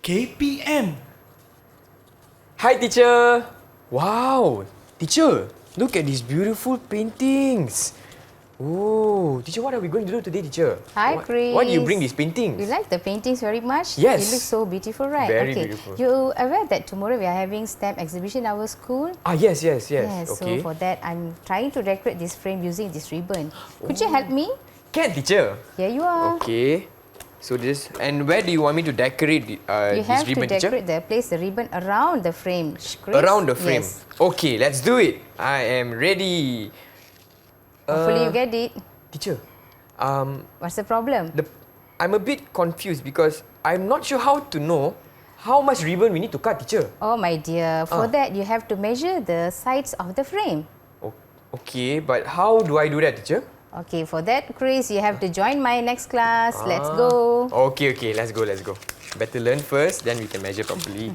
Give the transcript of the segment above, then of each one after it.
KPM. Hi, teacher. Wow, teacher, look at these beautiful paintings. Oh, teacher, what are we going to do today, teacher? Hi, Chris. Why do you bring these paintings? You like the paintings very much? Yes. It looks so beautiful, right? Very okay. beautiful. You aware that tomorrow we are having stamp exhibition in our school? Yes. Yes. Okay. So for that, I'm trying to decorate this frame using this ribbon. Could you help me? Can, teacher. Here you are. Okay. So this, and where do you want me to decorate You this have ribbon, to teacher? place the ribbon around the frame, Chris. Around the frame. Yes. Okay, let's do it. I am ready. Hopefully you get it. Teacher, What's the problem? I'm a bit confused because I'm not sure how to know how much ribbon we need to cut, teacher. Oh my dear, for that you have to measure the sides of the frame. Okay, but how do I do that, teacher? Okay, for that, Chris, you have to join my next class. Let's go. Okay, let's go. Better learn first, then we can measure properly.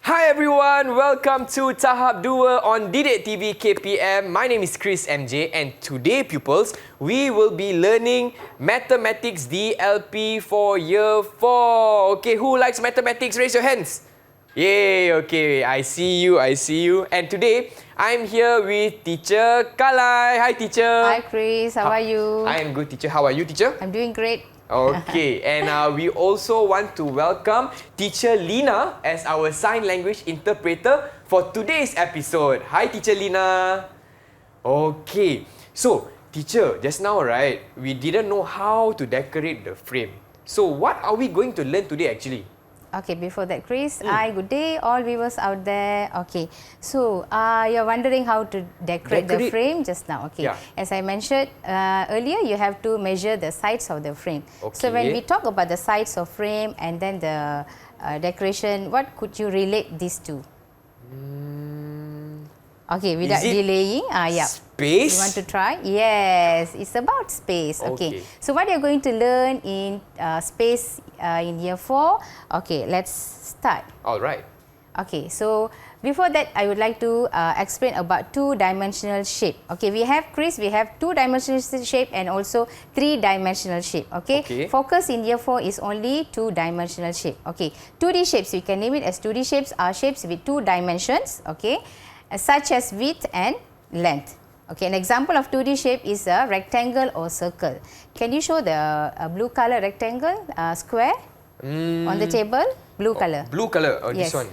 Hi everyone, welcome to Tahap 2 on EduwebTV KPM. My name is Chris MJ and today pupils, we will be learning Mathematics DLP for Year 4. Okay, who likes mathematics? Raise your hands. Yay, okay, I see you. And today, I'm here with Teacher Kalai. Hi teacher. Hi, Chris. How are you? I am good, teacher. How are you, teacher? I'm doing great. Okay, and we also want to welcome Teacher Lina as our sign language interpreter for today's episode. Hi, Teacher Lina. Okay, so teacher, just now, right, we didn't know how to decorate the frame. So what are we going to learn today actually? Okay, before that, Chris, hi, good day, all viewers out there. Okay, so you're wondering how to decorate the frame just now. Okay, Yeah. as I mentioned earlier, you have to measure the sides of the frame. So when Okay. we talk about the sides of frame and then the decoration, what could you relate this to? Okay, without Is it delaying, yeah. Space? You want to try? Yes, it's about space. Okay. Okay. So what you're going to learn in space in year 4? Okay, let's start. All right. Okay, so before that, I would like to explain about two-dimensional shape. Okay, we have, Chris, we have two-dimensional shape and also three-dimensional shape. Okay? Okay. Focus in year 4 is only two-dimensional shape. Okay, 2D shapes, we can name it as 2D shapes, are shapes with two dimensions. Okay, such as width and length. Okay, an example of 2D shape is a rectangle or circle. Can you show the blue color rectangle, square on the table? Blue color. Blue color, Yes. this one.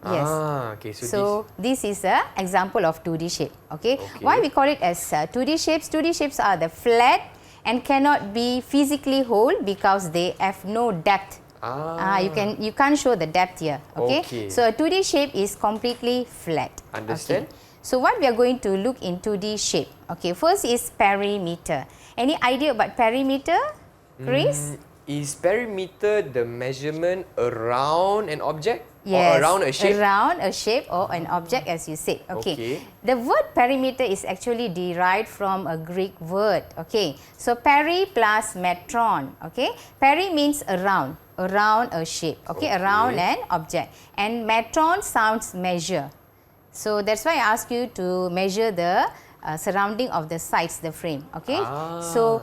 Yes. Okay, So this is a example of 2D shape. Okay. Why we call it as 2D shapes? 2D shapes are the flat and cannot be physically whole because they have no depth. You can't show the depth here. Okay. Okay. So a 2D shape is completely flat. Understand. Okay. So what we are going to look in 2D shape. Okay. First is perimeter. Any idea about perimeter, Chris? Is perimeter the measurement around an object? Yes, Or around a shape? Around a shape or an object, as you said. Okay. Okay. The word perimeter is actually derived from a Greek word. Okay. So peri plus metron. Okay. Peri means around a shape. Okay. Around an object. And metron sounds measure. So that's why I ask you to measure the surrounding of the sides, the frame. Okay. So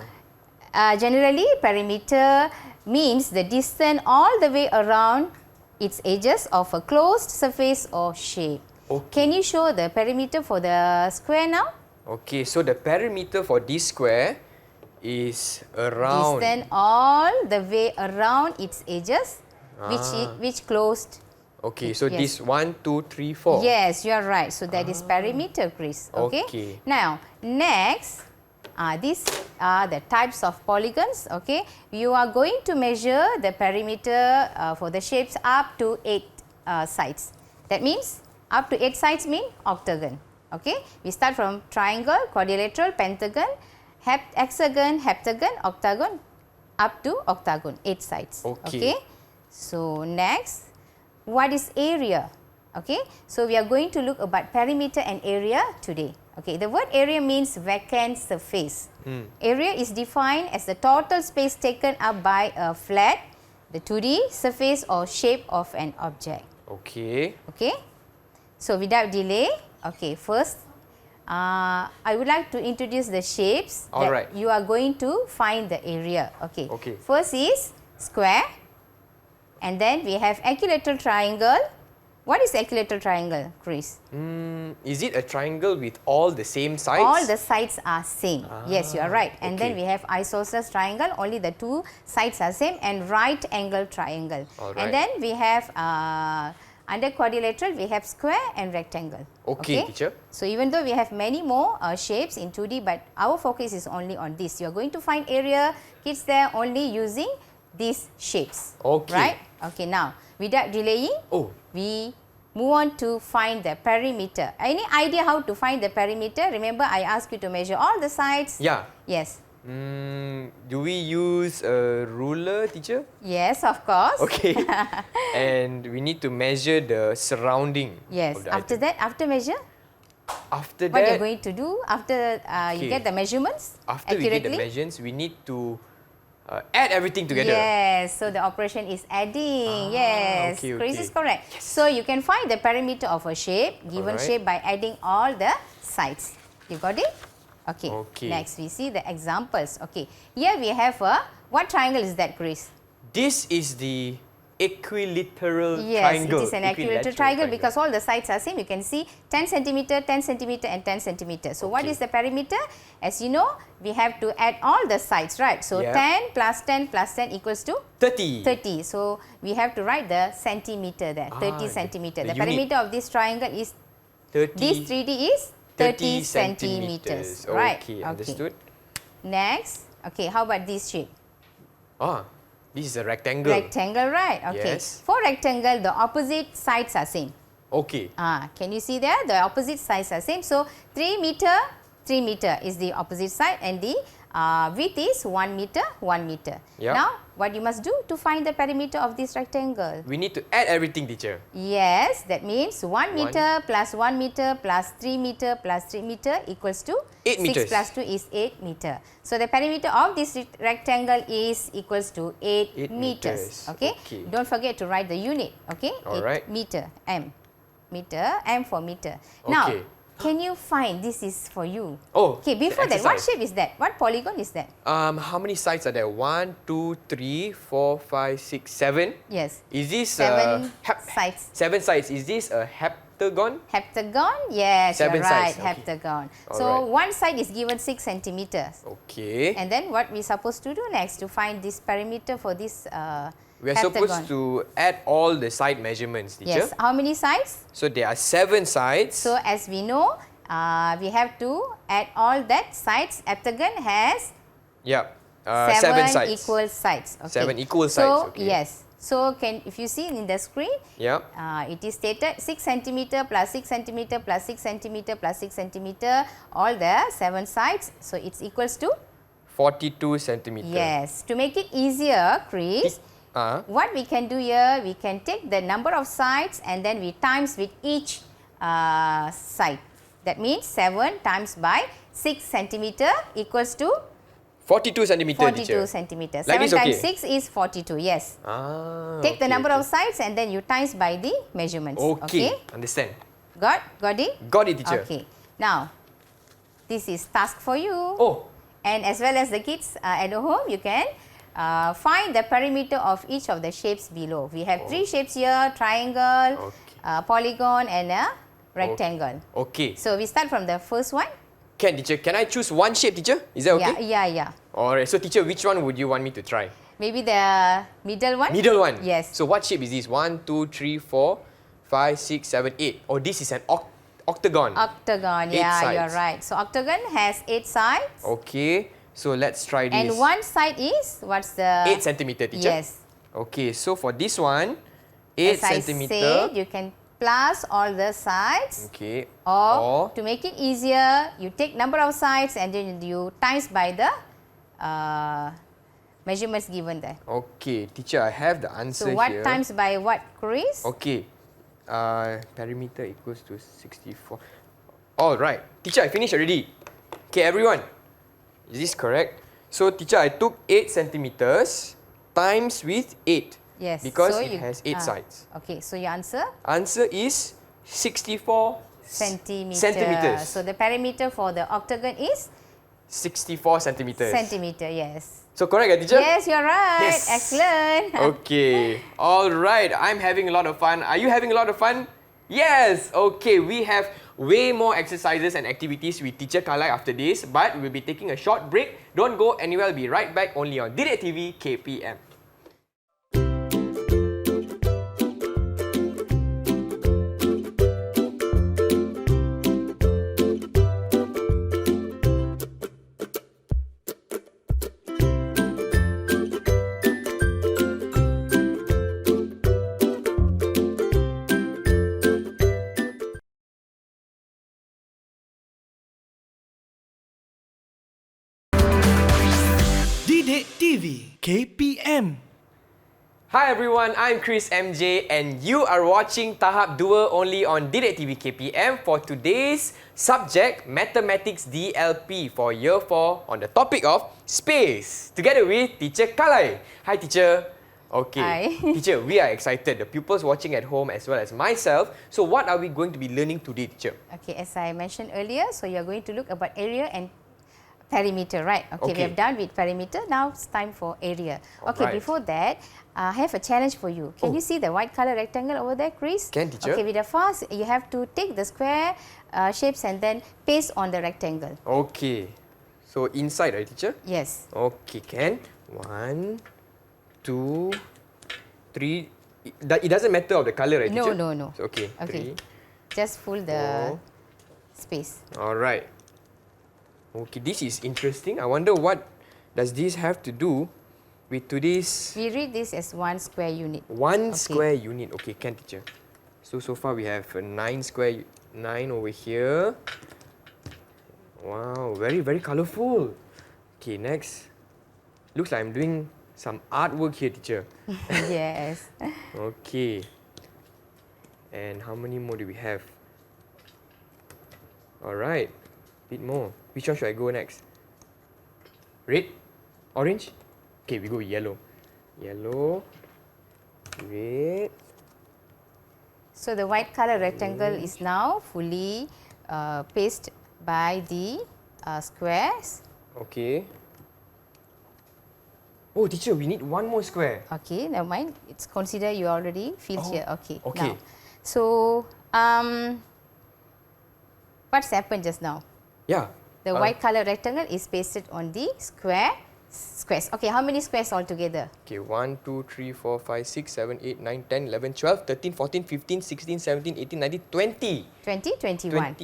generally, perimeter means the distance all the way around its edges of a closed surface or shape. Okay. Can you show the perimeter for the square now? Okay, so the perimeter for this square is around. Distance all the way around its edges, which closed. Okay, so Yes. this 1, 2, 3, 4. Yes, you are right. So that is perimeter, Chris. Okay. Okay. Now, next, these are the types of polygons. Okay. You are going to measure the perimeter for the shapes up to 8 sides. That means up to 8 sides mean octagon. Okay. We start from triangle, quadrilateral, pentagon, hexagon, heptagon, octagon, up to octagon, 8 sides. Okay. So next, what is area? Okay, so we are going to look about perimeter and area today. Okay, the word area means vacant surface. Area is defined as the total space taken up by a flat, the 2D surface or shape of an object. Okay. Okay, so without delay, okay, first I would like to introduce the shapes that you are going to find the area. Okay. Okay. First is square, and then we have equilateral triangle. What is equilateral triangle, Chris? Is it a triangle with all the same sides? All the sides are same. Yes, you are right. And then we have isosceles triangle. Only the two sides are same, and right angle triangle. And then we have under quadrilateral, we have square and rectangle. Okay, teacher. So even though we have many more shapes in 2D, but our focus is only on this. You are going to find area, kids there, only using these shapes. Okay. Right? Okay, now, without delaying, we move on to find the perimeter. Any idea how to find the perimeter? Remember, I asked you to measure all the sides. Yeah. Yes. Do we use a ruler, teacher? Yes, of course. Okay. And we need to measure the surrounding. Yes. Of the After item. that, after measure, After what that, you're going to do after you get the measurements after we accurately? get the measurements, we need to add everything together. Yes, so the operation is adding. Yes, okay, Chris okay. is correct. Yes. So you can find the perimeter of a shape, given shape, by adding all the sides. You got it? Okay. Next, we see the examples. Okay. Here we have a, what triangle is that, Chris? This is the equilateral triangle. Yes, it is an equilateral triangle because all the sides are same. You can see 10 centimeter, 10 centimeter and 10 centimeter. So what is the perimeter? As you know, we have to add all the sides, right? So 10 plus 10 plus 10 equals to 30. 30. So we have to write the centimeter there, 30 centimeter. The perimeter of this triangle is 30. This 3D is 30 centimeters. Right. Okay, understood. Next, okay, how about this shape? This is a rectangle. Rectangle, right? Okay. Yes. For rectangle, the opposite sides are same. Okay. Can you see there? The opposite sides are same. So 3 meter is the opposite side, and the width is 1 meter, 1 meter. Yep. Now, what you must do to find the perimeter of this rectangle? We need to add everything, teacher. Yes, that means 1 meter plus 1 meter plus 3 meter plus 3 meter equals to 8 meters. 6 plus 2 is 8 meter. So the perimeter of this rectangle is equals to 8 meters. Okay? Don't forget to write the unit. Okay? Alright. 8 meter, M. Meter, M for meter. Now, can you find, this is for you. Okay, before that, what shape is that? What polygon is that? How many sides are there? 1, 2, 3, 4, 5, 6, 7. Yes. Is this 7 sides. 7 sides. Is this a heptagon? Heptagon? Yes, 7 you're right. sides. Heptagon. So one side is given 6 centimeters. Okay. And then what we supposed to do next to find this perimeter for this we are supposed to add all the side measurements, teacher. Yes. How many sides? So there are 7 sides. So as we know, we have to add all that sides. Heptagon has 7 sides. equal sides. Okay. 7 equal sides. So yes. So if you see in the screen, it is stated 6 centimeter plus 6 centimeter plus 6 centimeter plus 6 centimeter, all the 7 sides. So it's equals to 42 centimeters. Yes. To make it easier, Chris, what we can do here, we can take the number of sides and then we times with each side. That means 7 times by 6 centimeter equals to 42 centimeters. 42 centimeters. 7 times 6 is 42. Yes. Take the number of sides and then you times by the measurements. Okay. Understand. Got it? Got it, teacher. Okay. Now, this is task for you. And as well as the kids at home, you can find the perimeter of each of the shapes below. We have 3 shapes here: triangle, polygon and a rectangle. Okay. So we start from the first one. Can, teacher? Can I choose one shape, teacher? Is that okay? Yeah. Alright. So, teacher, which one would you want me to try? Maybe the middle one? Middle one? Yes. So, what shape is this? 1, 2, 3, 4, 5, 6, 7, 8. Oh, this is an octagon. Octagon, 8 yeah, sides. you're right. So, octagon has 8 sides. Okay. So, let's try this. And one side is, what's the... 8 centimeter, teacher? Yes. Okay, so for this one, 8 centimeter. As I said, you can plus all the sides. Okay. Or to make it easier, you take number of sides and then you times by the measurements given there. Okay, teacher, I have the answer So what here. times by what, Chris? Okay, perimeter equals to 64. All right, teacher, I finished already. Okay, everyone, is this correct? So, teacher, I took 8 centimeters times with 8. Yes. Because so it has 8 sides. Okay, so your answer? Answer is 64 Centimeters. So the perimeter for the octagon is? 64 centimeters. Centimeter, yes. So correct, teacher? Yes, you're right. Yes. Excellent. Okay. All right. I'm having a lot of fun. Are you having a lot of fun? Yes. Okay. We have way more exercises and activities with Teacher Kalai after this, but we'll be taking a short break. Don't go anywhere. We'll be right back only on EduwebTV KPM. EduwebTV KPM. Hi everyone, I'm Chris MJ and you are watching Tahap 2 only on EduwebTV KPM for today's subject Mathematics DLP for Year 4 on the topic of space together with Teacher Kalai. Hi teacher. Okay. Hi. Teacher, we are excited. The pupils watching at home as well as myself. So what are we going to be learning today, teacher? Okay, as I mentioned earlier, so you're going to look about area and perimeter, right? Okay, we Okay. have done with perimeter. Now it's time for area. Okay, Alright. before that, I have a challenge for you. Can you see the white color rectangle over there, Chris? Can, teacher. Okay, with the first, you have to take the square shapes and then paste on the rectangle. Okay. So inside, right, teacher? Yes. Okay, can. 1, 2, 3. It doesn't matter of the color, right, No, teacher? no, no. So, okay. Okay. 3. Just fill the space. All right. Okay, this is interesting. I wonder what does this have to do with today's We read this as 1 square unit. one Okay. square unit. Okay, can teacher. So far we have a 9 over here. Wow, very, very colorful. Okay, next. Looks like I'm doing some artwork here, teacher. Yes. Okay. And how many more do we have? All right, bit more. Which one should I go next? Red? Orange? Okay, we go with yellow. Yellow. Red. So the white color rectangle is now fully pasted by the squares. Okay. Oh, teacher, we need one more square. Okay, never mind. It's considered you already filled here. Okay. okay. Now, so what's happened just now? Yeah. The white color rectangle is pasted on the squares. Okay, how many squares altogether? Okay, 1, 2, 3, 4, 5, 6, 7, 8, 9, 10, 11, 12, 13, 14, 15, 16, 17, 18, 19, 20. 20, 21.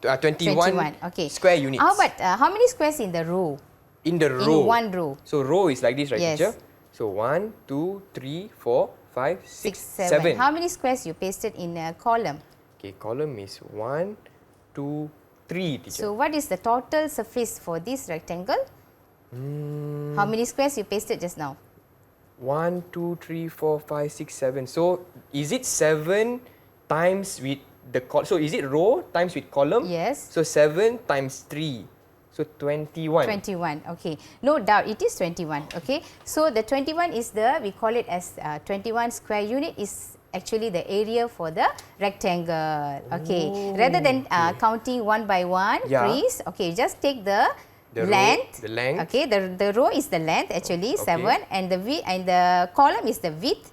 21 Okay. square units. How about how many squares in the row? In the row. In one row. So row is like this, right, Yes. teacher? So 1, 2, 3, 4, 5, 6, 7. How many squares you pasted in a column? Okay, column is 1, 2, 3, teacher. So what is the total surface for this rectangle? How many squares you pasted just now? 1, 2, 3, 4, 5, 6, 7. So is it 7 times with the so is it row times with column? Yes. So 7 times 3. So 21. 21. Okay. No doubt it is 21. Okay. So the 21 is we call it as 21 square unit is actually the area for the rectangle. Okay. Rather than counting one by one, Yeah. please. Okay. Just take the The length. row, the length. Okay. The row is the length actually, Okay. 7, and the column is the width.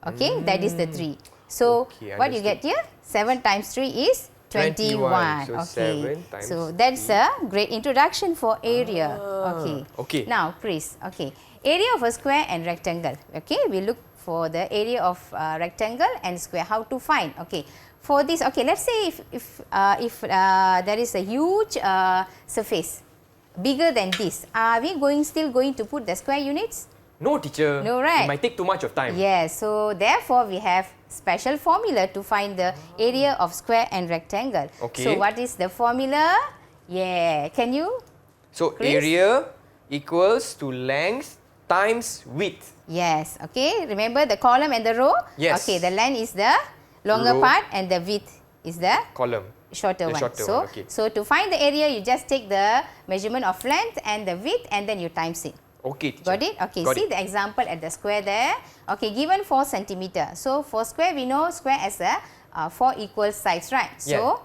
Okay. That is the 3. So Okay, what you get here? 7 times 3 is 21. 21. So Okay. 7 times So that's a great introduction for area. Okay. Okay. Now, Chris. Okay. Area of a square and rectangle. Okay. We look for the area of rectangle and square. How to find? Okay. For this, okay. Let's say if there is a huge surface bigger than this, are we still going to put the square units? No, teacher. No, right. It might take too much of time. Yes, so therefore we have special formula to find the area of square and rectangle. Okay. So what is the formula? Yeah, can you? So Chris? area equals to length times width. Yes, okay. Remember the column and the row? Yes. Okay, the length is the longer Row. part and the width is the Column. shorter The one. shorter So, one, okay. so to find the area, you just take the measurement of length and the width and then you times it. Okay, teacher. Got it? Okay, Got see it. the example at the square there. Okay, given 4 centimeter. So, for square, we know square as a 4 equal sides, right? So, Yeah.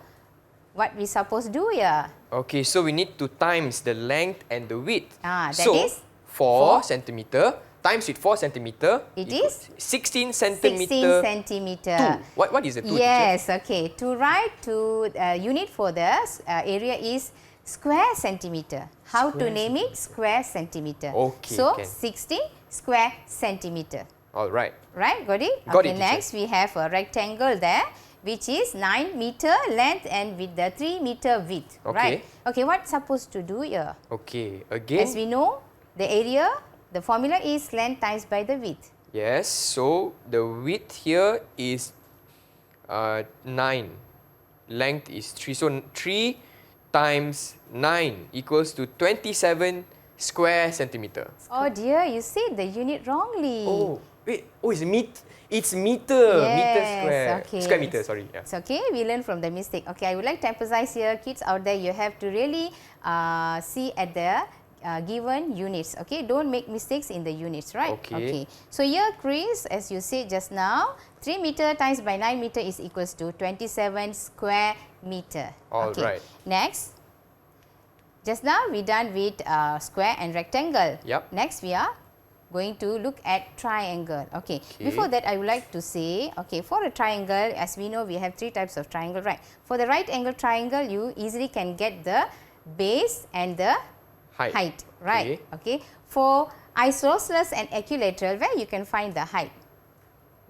what we supposed to do here? Okay, so we need to times the length and the width. That so, is 4 centimeter times with 4 centimeter. It equals is 16 16 centimeter. centimeter. 2. What is the 2, teacher? Yes, okay. To write to unit for the area is square centimeter. How to Square name it? Square centimeter. Okay, So, can. 16 square centimeter. All right. Right, got it? Got Okay, it, teacher. next we have a rectangle there, which is 9 meter length and with the 3 meter width. Okay. Right? Okay, what's supposed to do here? Okay, again. As we know, the area, the formula is length times by the width. Yes, so the width here is 9. Length is 3. So 3 times 9 equals to 27 square centimeter. Oh dear, you said the unit wrongly. Oh, wait. Oh, it's meter. Meter Yes, square. okay. Square meter, sorry. Yeah. It's okay, we learn from the mistake. Okay, I would like to emphasize here, kids out there, you have to really see at the given units. Okay, don't make mistakes in the units, right? Okay. So here, Chris, as you said just now, 3 meter times by 9 meter is equals to 27 square meter. All okay. right. Next, just now we done with square and rectangle. Yep. Next, we are going to look at triangle. Okay. Okay. Before that, I would like to say, okay, for a triangle, as we know, we have 3 types of triangle, right? For the right angle triangle, you easily can get the base and the height, right? Okay. For isosceles and equilateral, where you can find the height?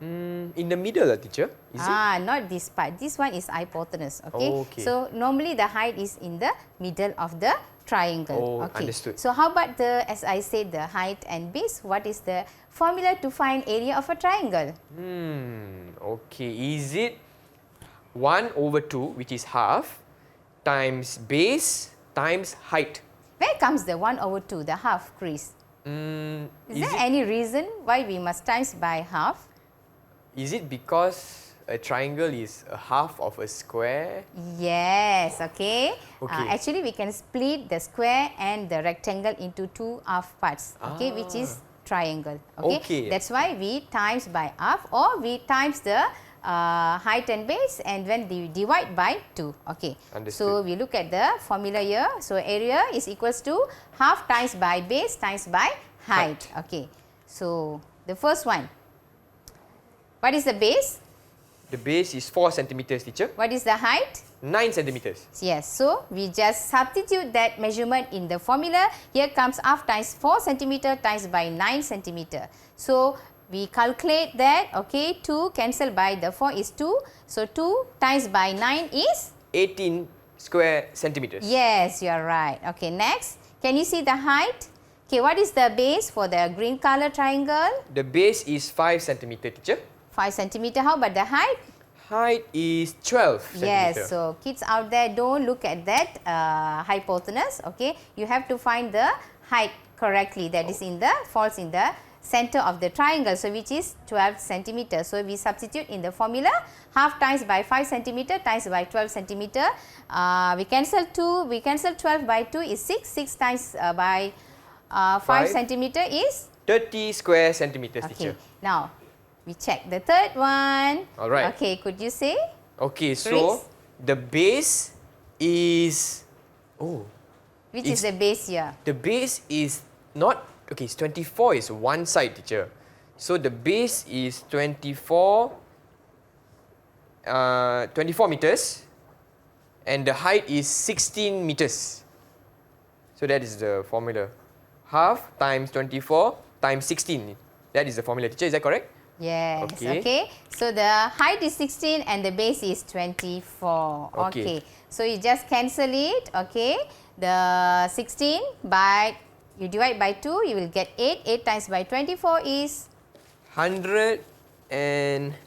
In the middle, teacher. Is it? Not this part. This one is hypotenuse. Okay. Okay. So normally the height is in the middle of the triangle. Oh, okay. understood. So how about the, as I said, the height and base? What is the formula to find area of a triangle? Okay. Is it 1/2, which is half, times base times height? Where comes the 1/2, the half, Chris? Is there any reason why we must times by half? Is it because a triangle is a half of a square? Yes, okay. Okay. Actually, we can split the square and the rectangle into 2 half parts, okay, which is triangle. Okay? Okay. That's why we times by half or we times the height and base and when we divide by 2. Okay. So, Understood. we look at the formula here. So, area is equals to half times by base times by height. Okay. So, the first one. What is the base? The base is 4 centimeters, teacher. What is the height? 9 centimeters. Yes, so we just substitute that measurement in the formula. Here comes half times 4 centimeter times by 9 centimeter. So we calculate that, okay, 2 cancel by the 4 is 2. So 2 times by 9 is? 18 square centimeters. Yes, you are right. Okay, next, can you see the height? Okay, what is the base for the green color triangle? The base is 5 centimeter, teacher. 5 centimeter. How about the height? Height is 12 centimeter. Yes, so kids out there, don't look at that hypotenuse, okay. You have to find the height correctly, that is in the, falls in the center of the triangle, so which is 12 centimeter. So we substitute in the formula, half times by 5 centimeter times by 12 centimeter. We cancel 2, we cancel 12 by 2 is 6, 6 times by 5 centimeter is? 30 square centimeters, Okay, teacher. now we check the third one. Alright. Okay, could you say? Okay, Chris? so the base is, Which is the base here? the base is not, okay, it's 24 is one side, teacher. So the base is 24 meters and the height is 16 meters. So that is the formula. Half times 24 times 16. That is the formula, teacher. Is that correct? Yes, Okay. okay. So the height is 16 and the base is 24. Okay. So you just cancel it, okay. The 16 by, you divide by 2, you will get 8. 8 times by 24 is? 190.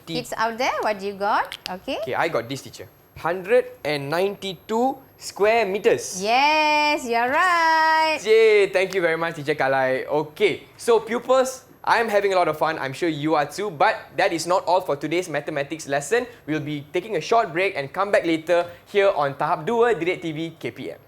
Kids out there, what you got? Okay. Okay, I got this, teacher. 192 square meters. Yes, you're right. Yay! Thank you very much, Teacher Kalai. Okay, so pupils, I'm having a lot of fun. I'm sure you are too. But that is not all for today's mathematics lesson. We'll be taking a short break and come back later here on Tahap 2 Didik TV KPM.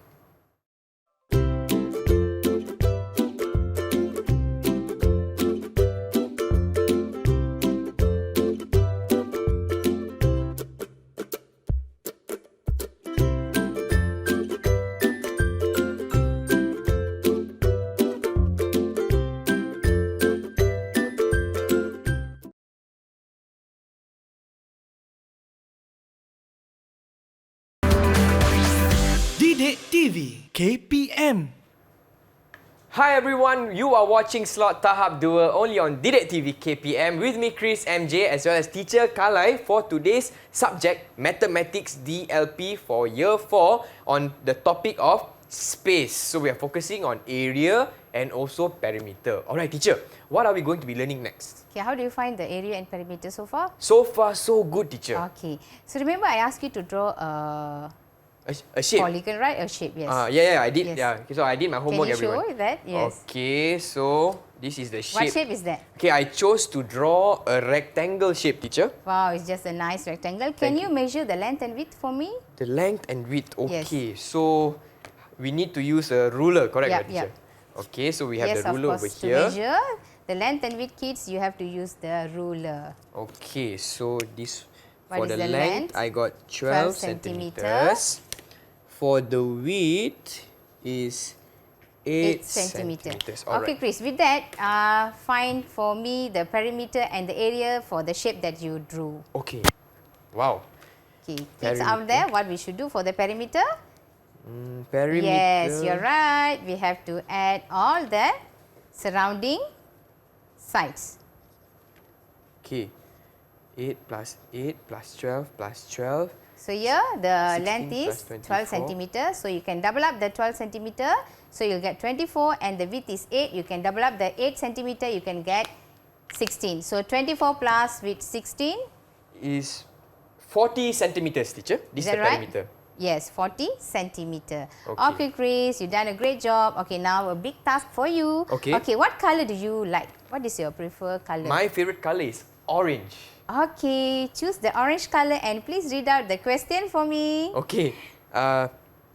Didik TV KPM. Hi everyone, you are watching slot Tahap 2 only on Didik TV KPM with me Chris MJ as well as Teacher Kalai for today's subject Mathematics DLP for Year 4 on the topic of space. So we are focusing on area and also perimeter. Alright teacher, what are we going to be learning next? Okay, how do you find the area and perimeter so far? So far so good teacher. Okay, so remember I asked you to draw A shape. polygon, right? A shape, yes. Yeah, I did. Yes. Yeah, so I did my Can homework. you show everyone. that? Yes. Okay, so this is the shape. What shape is that? Okay, I chose to draw a rectangle shape, teacher. Wow, it's just a nice rectangle. Can Thank you measure the length and width for me? The length and width. Yes. Okay, so we need to use a ruler, correct, Yep, right, teacher? Okay, so we have Yes, the of ruler course. over To here. measure the length and width, kids, you have to use the ruler. Okay, so this What for is the the length, length? I got 12 12 centimeter. centimeters. For the width is 8 centimeters. All Okay, right. Chris, with that, find for me the perimeter and the area for the shape that you drew. Okay. Wow. Okay, kids out there, what we should do for the perimeter? Perimeter. Yes, you're right. We have to add all the surrounding sides. Okay. 8 plus 8 plus 12 plus 12. So here the 16 length is plus 12 24. centimeters. So you can double up the 12 centimeter. So you'll get 24 and the width is 8. You can double up the 8 centimeter. You can get 16. So 24 plus with 16. Is 40 centimeters, teacher. This is Is that the right? perimeter. Yes, 40 centimeter. Okay. Okay, Chris, you've done a great job. Okay, now a big task for you. Okay. Okay, what color do you like? What is your preferred color? My favorite color is orange. Okay, choose the orange color and please read out the question for me. Okay.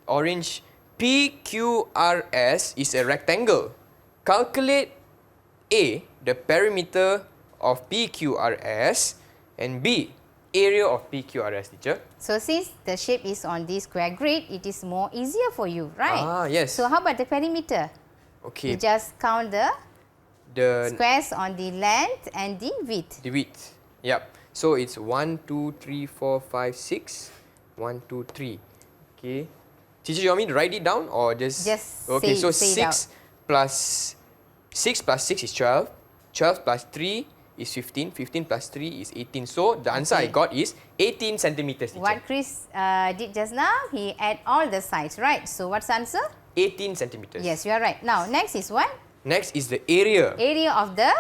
Orange. PQRS is a rectangle. Calculate A, the perimeter of PQRS, and B, area of PQRS, teacher. So since the shape is on this square grid, it is more easier for you, right? Ah, yes. So how about the perimeter? Okay. You just count the The squares on the length and the width. width. Yep. So it's 1, 2, 3, 4, 5, 6. 1, 2, 3. Okay. Teacher, you want me to write it down or just? Okay. say- So say it 6 plus 6 is 12. 12 plus 3 is 15. 15 plus 3 is 18. So the answer I Okay. got is 18 centimeters, teacher. What Chris did just now, he add all the sides, right? So what's the answer? 18 centimeters. Yes, you are right. Now next is what? Next is the area Area of the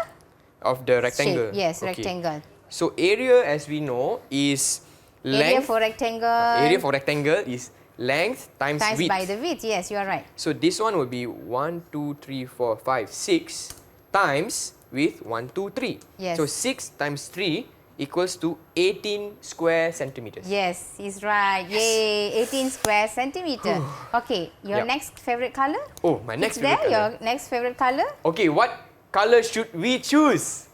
rectangle. shape. Yes, Okay. rectangle. So area, as we know, is Area length. for rectangle. Area for rectangle is length times width. by the width. Yes, you are right. So this one will be 1, 2, 3, 4, 5, 6 times with 1, 2, 3. Yes. So 6 times 3 equals to 18 square centimeters. Yes, he's right. Yay, 18 square centimeter. Okay, your Yep. next favorite color? Oh, my next It's there, favorite your color. next favorite color? Okay, what color should we choose?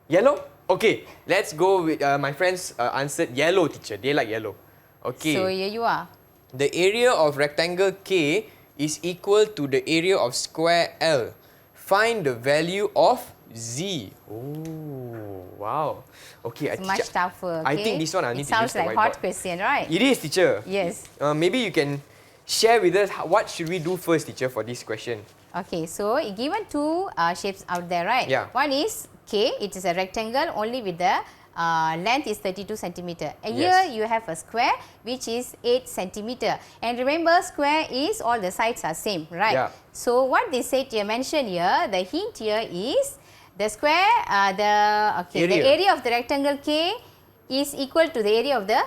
Yellow? Okay, let's go with my friends answered yellow, teacher. They like yellow. Okay. So here you are. The area of rectangle K is equal to the area of square L. Find the value of Z. Oh, wow. Okay, It's much tougher. I Okay? think this one I'll need It to use sounds the like hot whiteboard. question, right? It is, teacher. Yes. Maybe you can share with us what should we do first, teacher, for this question. Okay, so given two shapes out there, right? Yeah. One is K, it is a rectangle only with the length is 32 centimeter. And Yes. here you have a square which is 8 centimeter. And remember, square is all the sides are same, right? Yeah. So what they said here, mentioned here, the hint here is the square, the area of the rectangle K is equal to the area of the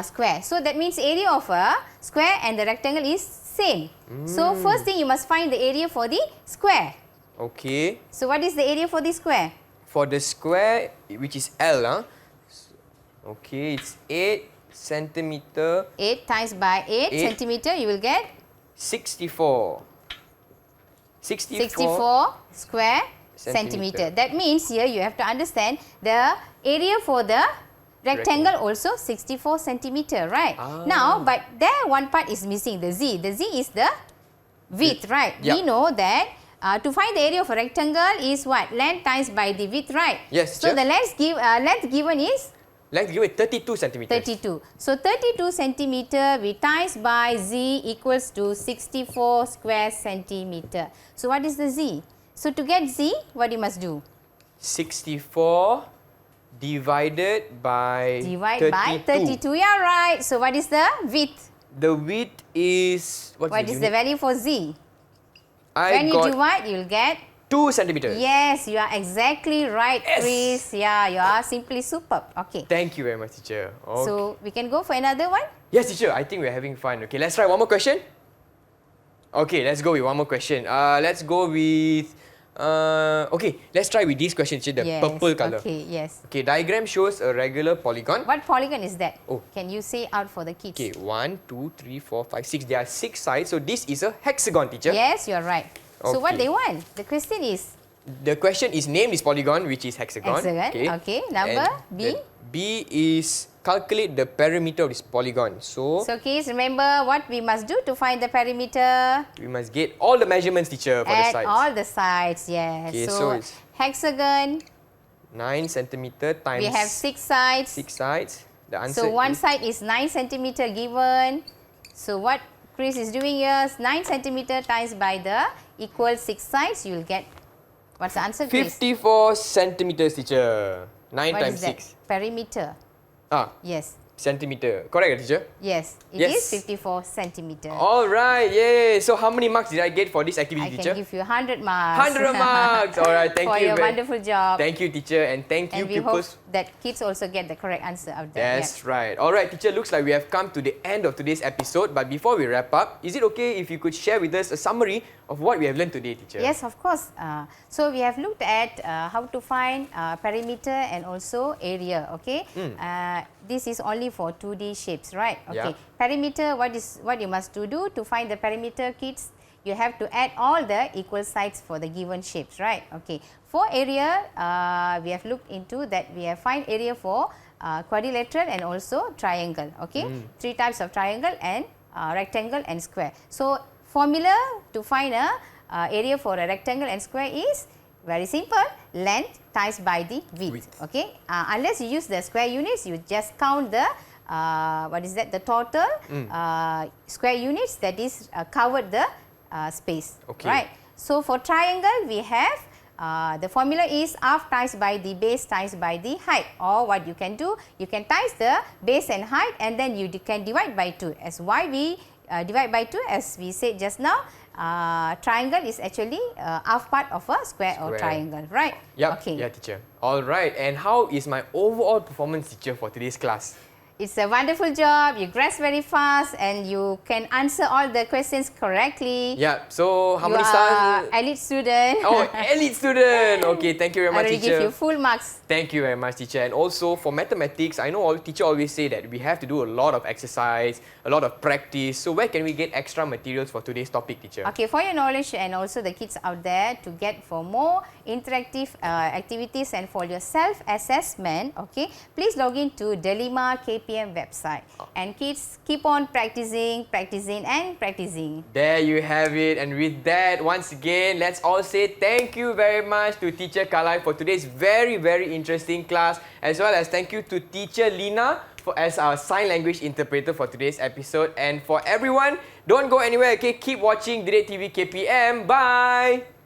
square. So that means area of a square and the rectangle is same. So first thing you must find the area for the square. Okay. So what is the area for the square? For the square, which is L, okay, it's 8 centimeter. 8 times by 8 centimeter, you will get 64. 64 square centimeter. That means here you have to understand the area for the rectangle also 64 centimeter, right? Now, but there one part is missing, the Z. The Z is the width, right? Yep. We know that to find the area of a rectangle is what? Length times by the width, right? Yes, so the length given is? Length given 32 centimeters. 32. So 32 centimeter we times by Z equals to 64 square centimeter. So what is the Z? So to get Z, what you must do? 64 divided by 32. Yeah, right. So what is the width? The width is... What is the value for Z? When you divide, you'll get 2 centimeters. Yes, you are exactly right, Yes. Chris. Yeah, you are simply superb. Okay. Thank you very much, teacher. Okay. So we can go for another one? Yes, teacher. I think we're having fun. Okay, let's try one more question. Okay, let's go with one more question. Let's go with... okay, let's try with this question, teacher, the purple color. Okay, yes. Okay, diagram shows a regular polygon. What polygon is that? Oh. Can you say out for the kids? Okay, 1, 2, 3, 4, 5, 6. There are 6 sides. So this is a hexagon, teacher. Yes, you are right. So what Okay. they want? The question is? The question is name this polygon, which is hexagon. Okay. Number And B? B is calculate the perimeter of this polygon. So kids, remember what we must do to find the perimeter? we must get all the measurements, teacher, for the At sides. all the sides, yes. Okay, so so it's hexagon, 9 centimeter times we have 6 sides. 6 sides. The answer So one is side is 9 centimeter given. So what Chris is doing here is 9 centimeter times by the equal 6 sides. You will get, what's the answer, Chris? 54 centimeters, teacher. 9 What times is that? 6. Perimeter. Yes. Centimeter. Correct, teacher? Yes. It Yes. is 54 centimeter. All right, yay. So how many marks did I get for this activity, I teacher? can give you 100 marks. 100 marks. All right, thank for you. your wonderful job. Thank you, teacher, and thank you, And we hope pupils. that kids also get the correct answer out there. That's right. All right, teacher, looks like we have come to the end of today's episode. But before we wrap up, is it okay if you could share with us a summary of what we have learned today, teacher? Yes, of course. So we have looked at how to find perimeter and also area. Okay. This is only for 2D shapes, right? Okay. Yeah. Perimeter. What you must do to find the perimeter, kids? You have to add all the equal sides for the given shapes, right? Okay. For area, we have looked into that. We have find area for quadrilateral and also triangle. Okay. 3 types of triangle and rectangle and square. So formula to find a area for a rectangle and square is very simple. Length times by the width. Okay. Unless you use the square units, you just count the the total square units that is covered the space. Okay. Right. So for triangle, we have the formula is half times by the base times by the height. Or what you can do, you can times the base and height, and then you can divide by 2. As why we divide by 2, as we said just now, triangle is actually half part of a square or triangle, right? Yep. Okay. Yeah, teacher. All right. And how is my overall performance, teacher, for today's class? It's a wonderful job. You grasp very fast and you can answer all the questions correctly. Yeah. So how You many are stars? elite student. Oh, elite student. Okay, thank you very I much, will teacher. give you full marks. Thank you very much, teacher. And also for mathematics, I know all teacher always say that we have to do a lot of exercise, a lot of practice. So where can we get extra materials for today's topic, teacher? Okay, for your knowledge and also the kids out there to get for more interactive activities and for your self-assessment, okay, please log in to Delima KPM website. And kids, keep on practicing and practicing. There you have it. And with that, once again, let's all say thank you very much to Teacher Kalai for today's very, very interesting class. As well as thank you to Teacher Lina as our sign language interpreter for today's episode. And for everyone, don't go anywhere, okay? Keep watching EduwebTV KPM. Bye!